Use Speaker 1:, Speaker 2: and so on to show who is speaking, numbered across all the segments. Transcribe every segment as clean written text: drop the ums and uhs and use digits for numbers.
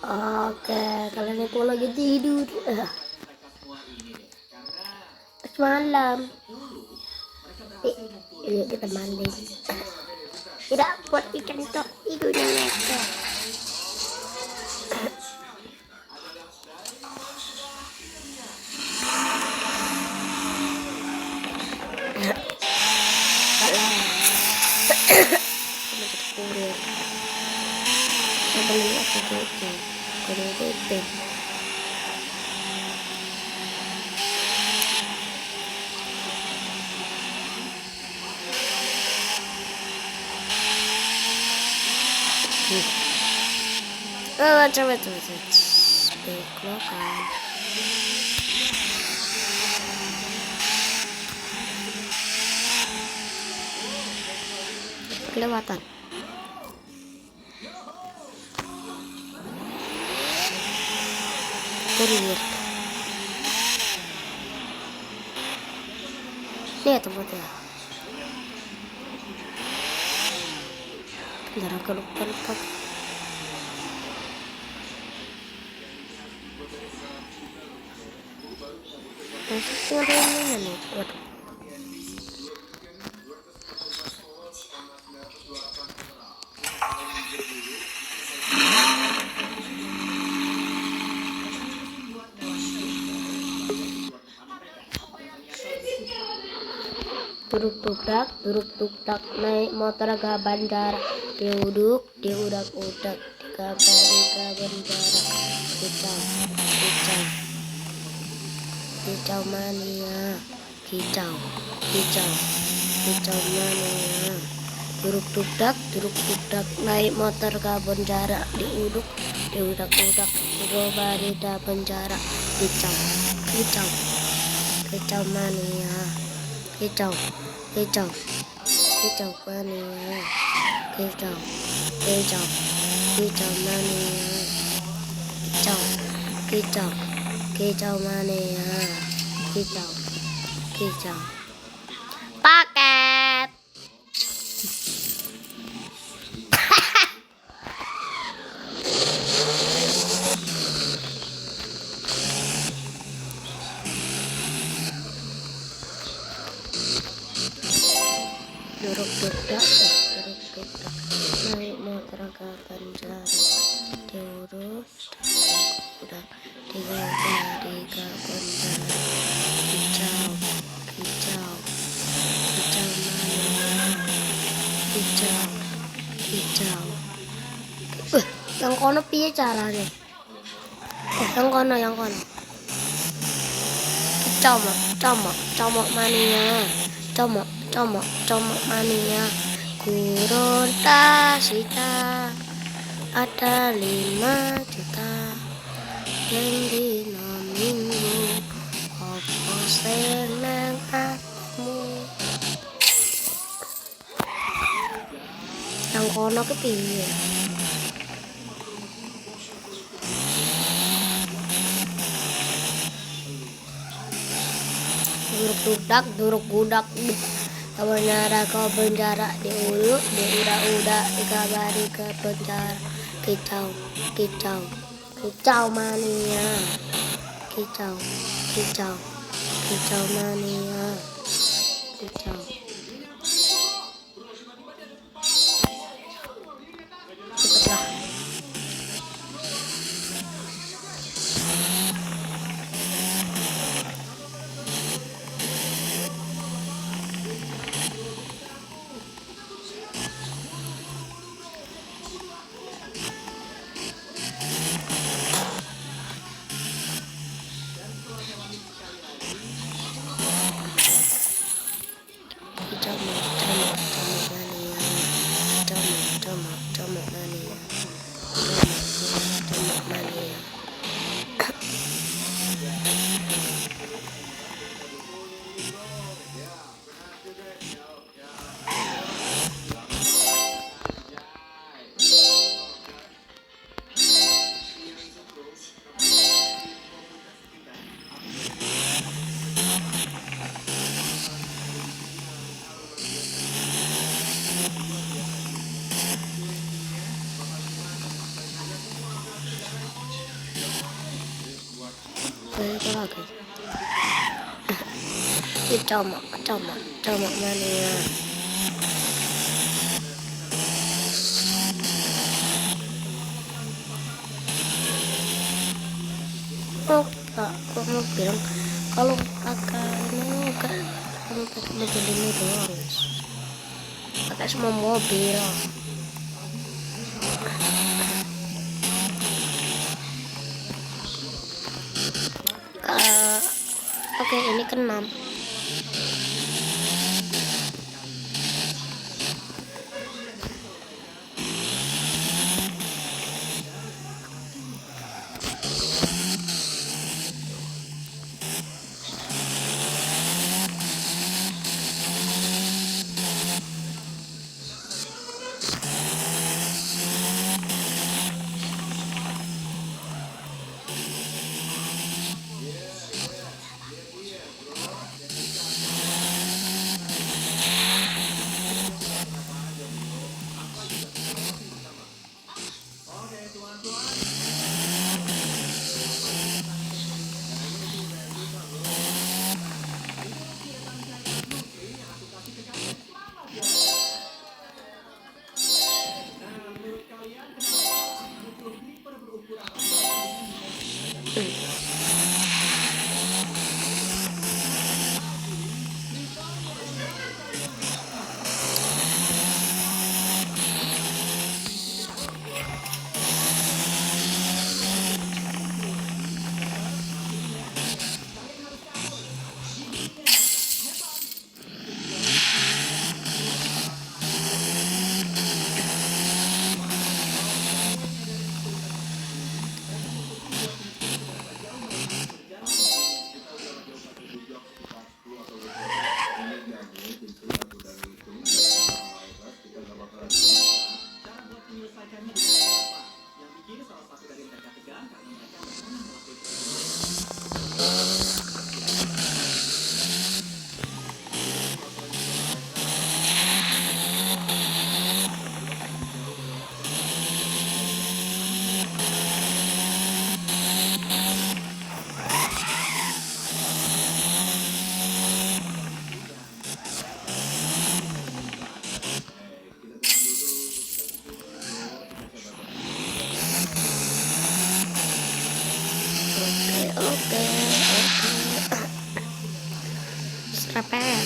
Speaker 1: Oke, kalian itu lagi tidur. Semalam. Iya kita mandi. Tidak buat ikan tok tidurnya mereka. Kurir. Saya beli apa itu? Kurir itu. Coba beklokan. Kelewatan. Kurir. Lihat tempatnya. Darah kelupak. Masih ada yang mana nih? Waduh. Duruk tuktak naik motor ke bandara. Diudak di kabari ke bandara. Kicau mania, kicau mania. Duruk tuktak naik motor ke bandara. Diudak kabari ke bandara. Kicau mania. Kicau mania. Kicau mania. Kicau paket. Duruk tuktak naik motor ke bandara. Diurus udah 3 hari ke bandara. Kicau mania. Yang kono piye caranya? Yang kono. Comok mania. Comok mania. Kurun tasita ada 5 juta yang dina minggu. Apa seneng hatimu? Yang kono ke piye? Duruk gudak. Kebenaran kau penjara diuluk, diudah dikabari ke penjara. Kicau mania. Kicau mania. Cepatlah. pula guys. Ini comok mania. Oh kak, aku mau bilang kalau kakak ini kan pakai mobil ini doang guys, pakai semua mobil. Oke, ini ke-6. Oke. Serapet.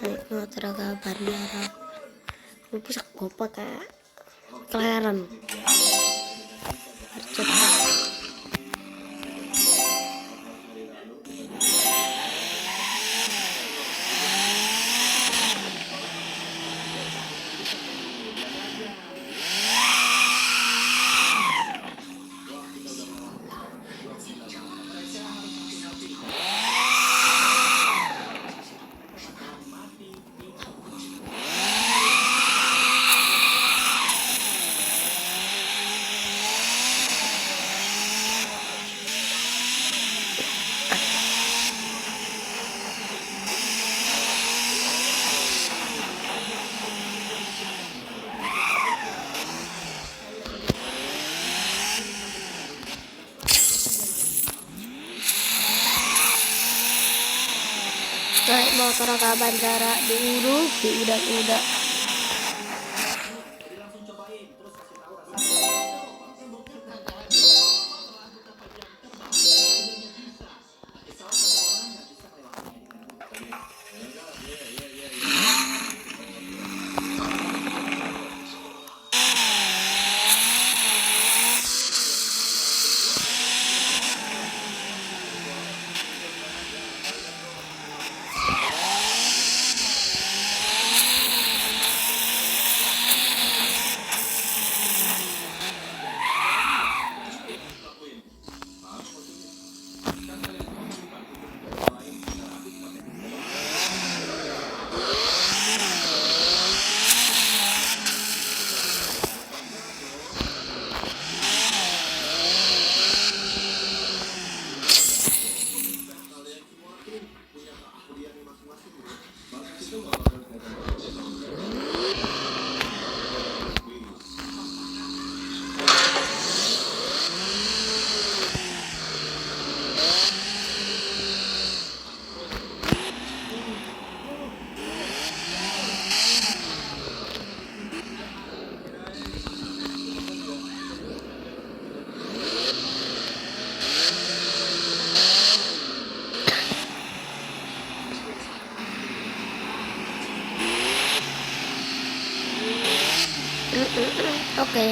Speaker 1: Ayo teraga bandara. Lu pusat gopa kayak kelaran. Cepat. Naik motor ke bandara diuruk, diudak-udak. Oke.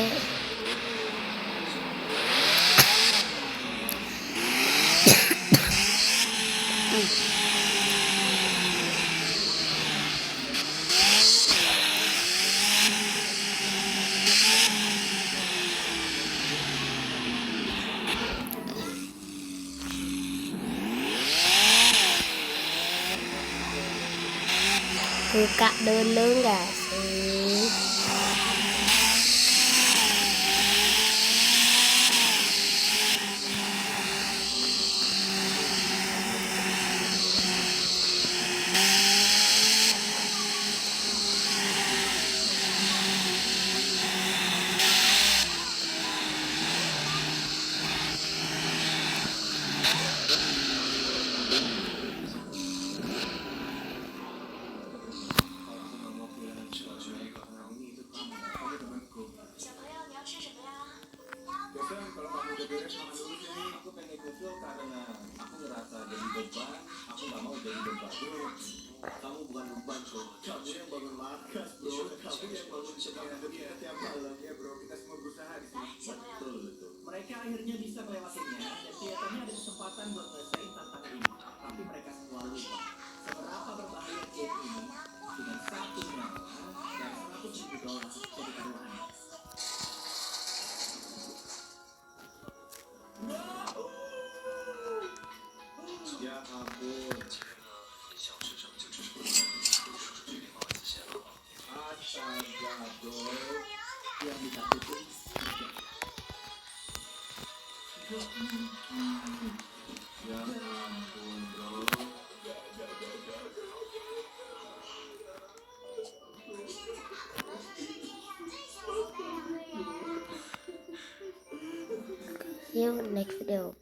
Speaker 1: Buka dulu nggak sih?
Speaker 2: Kalau kamu udah beres makan dulu sini, aku pengen nyusul karena aku ngerasa jadi beban. Aku nggak mau jadi beban. Bro, kamu bukan beban bro. Kamu yang bangun markas bro. Kamu yang bangun semangat tiap malam ya bro. Kita semua berusaha di sini. Betul betul. Mereka akhirnya bisa melewatinya dan kelihatannya ada kesempatan buat menyelesaikan tantangan ini. Tapi mereka semua lupa seberapa berbahaya game ini dengan satu nyawa dan $100.000 jadi taruhannya. Ya ampun. Astaga bro. Yang ditakutin. Ya ampun bro.
Speaker 1: See you next video.